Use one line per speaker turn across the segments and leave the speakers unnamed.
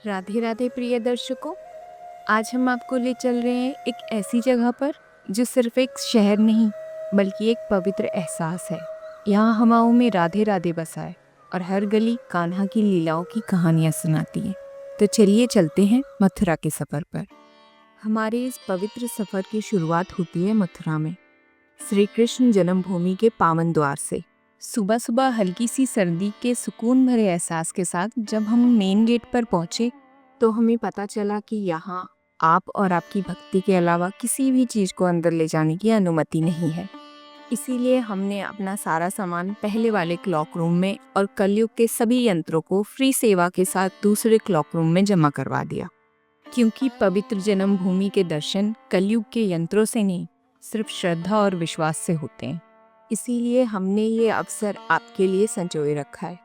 राधे राधे प्रिय दर्शकों। आज हम आपको ले चल रहे हैं एक ऐसी जगह पर जो सिर्फ एक शहर नहीं बल्कि एक पवित्र एहसास है। यहाँ हवाओं में राधे राधे बसा है और हर गली कान्हा की लीलाओं की कहानियाँ सुनाती है। तो चलिए चलते हैं मथुरा के सफ़र पर। हमारे इस पवित्र सफ़र की शुरुआत होती है मथुरा में, श्री कृष्ण जन्मभूमि के पावन द्वार से। सुबह सुबह हल्की सी सर्दी के सुकून भरे एहसास के साथ जब हम मेन गेट पर पहुंचे तो हमें पता चला कि यहाँ आप और आपकी भक्ति के अलावा किसी भी चीज़ को अंदर ले जाने की अनुमति नहीं है। इसीलिए हमने अपना सारा सामान पहले वाले क्लॉक रूम में और कलयुग के सभी यंत्रों को फ्री सेवा के साथ दूसरे क्लॉक रूम में जमा करवा दिया, क्योंकि पवित्र जन्मभूमि के दर्शन कलयुग के यंत्रों से नहीं, सिर्फ श्रद्धा और विश्वास से होते हैं। इसीलिए हमने ये अवसर आपके लिए संजोए रखा है।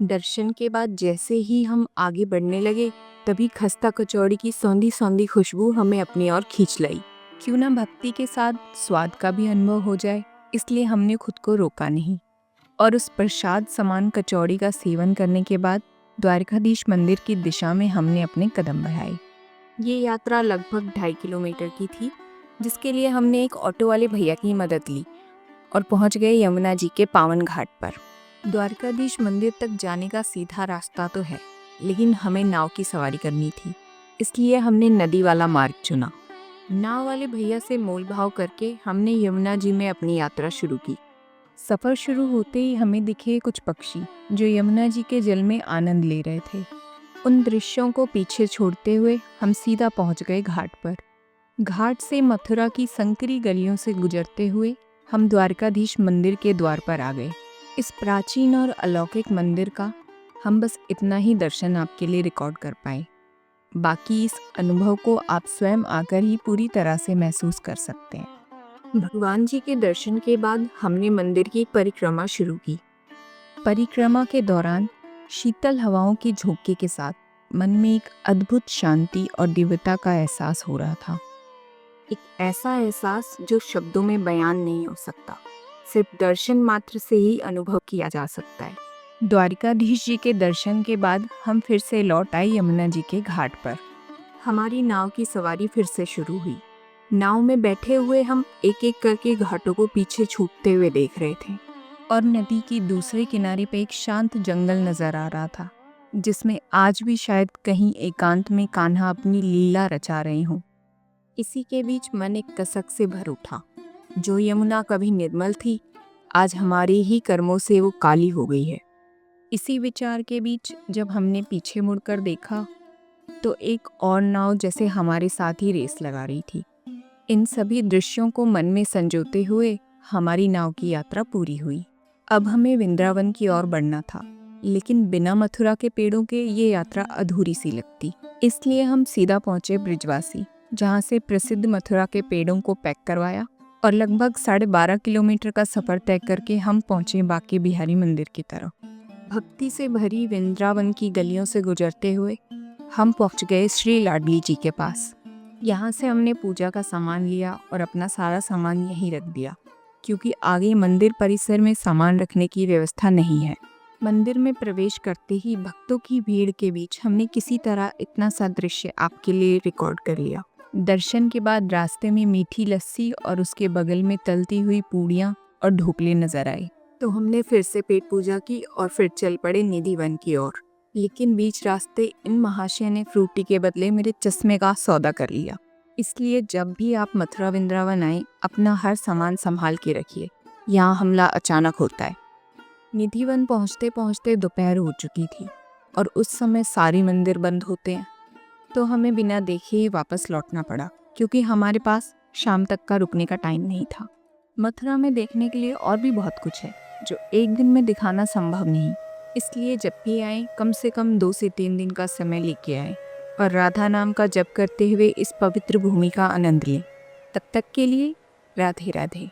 दर्शन के बाद जैसे ही हम आगे बढ़ने लगे तभी खस्ता कचौड़ी की सौंधी सौंधी खुशबू हमें अपनी ओर खींच लाई। क्यों ना भक्ति के साथ स्वाद का भी अनुभव हो जाए, इसलिए हमने खुद को रोका नहीं और उस प्रसाद समान कचौड़ी का सेवन करने के बाद द्वारकाधीश मंदिर की दिशा में हमने अपने कदम बढ़ाए। ये यात्रा लगभग 2.5 किलोमीटर की थी, जिसके लिए हमने एक ऑटो वाले भैया की मदद ली और पहुंच गए यमुना जी के पावन घाट पर। द्वारकाधीश मंदिर तक जाने का सीधा रास्ता तो है, लेकिन हमें नाव की सवारी करनी थी, इसलिए हमने नदी वाला मार्ग चुना। नाव वाले भैया से मोल भाव करके हमने यमुना जी में अपनी यात्रा शुरू की। सफ़र शुरू होते ही हमें दिखे कुछ पक्षी जो यमुना जी के जल में आनंद ले रहे थे। उन दृश्यों को पीछे छोड़ते हुए हम सीधा पहुंच गए घाट पर। घाट से मथुरा की संकरी गलियों से गुजरते हुए हम द्वारकाधीश मंदिर के द्वार पर आ गए। इस प्राचीन और अलौकिक मंदिर का हम बस इतना ही दर्शन आपके लिए रिकॉर्ड कर पाए। बाकी इस अनुभव को आप स्वयं आकर ही पूरी तरह से महसूस कर सकते हैं। भगवान जी के दर्शन के बाद हमने मंदिर की परिक्रमा शुरू की। परिक्रमा के दौरान शीतल हवाओं की झोंके के साथ मन में एक अद्भुत शांति और दिव्यता का एहसास हो रहा था। एक ऐसा एहसास जो शब्दों में बयान नहीं हो सकता, सिर्फ दर्शन मात्र से ही अनुभव किया जा सकता है। द्वारकाधीश जी के दर्शन के बाद हम फिर से लौट आए यमुना जी के घाट पर। हमारी नाव की सवारी फिर से शुरू हुई। नाव में बैठे हुए हम एक एक करके घाटों को पीछे छूटते हुए देख रहे थे और नदी की दूसरे किनारे पे एक शांत जंगल नजर आ रहा था, जिसमें आज भी शायद कहीं एकांत में कान्हा अपनी लीला रचा रहे हों। इसी के बीच मन एक कसक से भर उठा। जो यमुना कभी निर्मल थी, आज हमारे ही कर्मों से वो काली हो गई है। इसी विचार के बीच जब हमने पीछे मुड़कर देखा तो एक और नाव जैसे हमारे साथ ही रेस लगा रही थी। इन सभी दृश्यों को मन में संजोते हुए हमारी नाव की यात्रा पूरी हुई। अब हमें वृंदावन की ओर बढ़ना था, लेकिन बिना मथुरा के पेड़ों के ये यात्रा अधूरी सी लगती। इसलिए हम सीधा पहुंचे ब्रिजवासी, जहां से प्रसिद्ध मथुरा के पेड़ों को पैक करवाया और लगभग 12.5 किलोमीटर का सफ़र तय करके हम पहुंचे बांके बिहारी मंदिर की तरफ। भक्ति से भरी वृंदावन की गलियों से गुजरते हुए हम पहुंच गए श्री लाडली जी के पास। यहाँ से हमने पूजा का सामान लिया और अपना सारा सामान यहीं रख दिया, क्योंकि आगे मंदिर परिसर में सामान रखने की व्यवस्था नहीं है। मंदिर में प्रवेश करते ही भक्तों की भीड़ के बीच हमने किसी तरह इतना सा दृश्य आपके लिए रिकॉर्ड कर लिया। दर्शन के बाद रास्ते में मीठी लस्सी और उसके बगल में तलती हुई पूड़ियाँ और ढोकले नजर आए, तो हमने फिर से पेट पूजा की और फिर चल पड़े निधि वन की ओर। लेकिन बीच रास्ते इन महाशय ने फ्रूटी के बदले मेरे चश्मे का सौदा कर लिया। इसलिए जब भी आप मथुरा वृंदावन आए, अपना हर सामान संभाल के रखिए, यहाँ हमला अचानक होता है। निधि वन पहुँचते पहुँचते दोपहर हो चुकी थी और उस समय सारे मंदिर बंद होते हैं, तो हमें बिना देखे ही वापस लौटना पड़ा, क्योंकि हमारे पास शाम तक का रुकने का टाइम नहीं था। मथुरा में देखने के लिए और भी बहुत कुछ है जो एक दिन में दिखाना संभव नहीं, इसलिए जब भी आए कम से कम 2 से 3 दिन का समय लेके आए और राधा नाम का जप करते हुए इस पवित्र भूमि का आनंद लें। तब तक के लिए राधे राधे।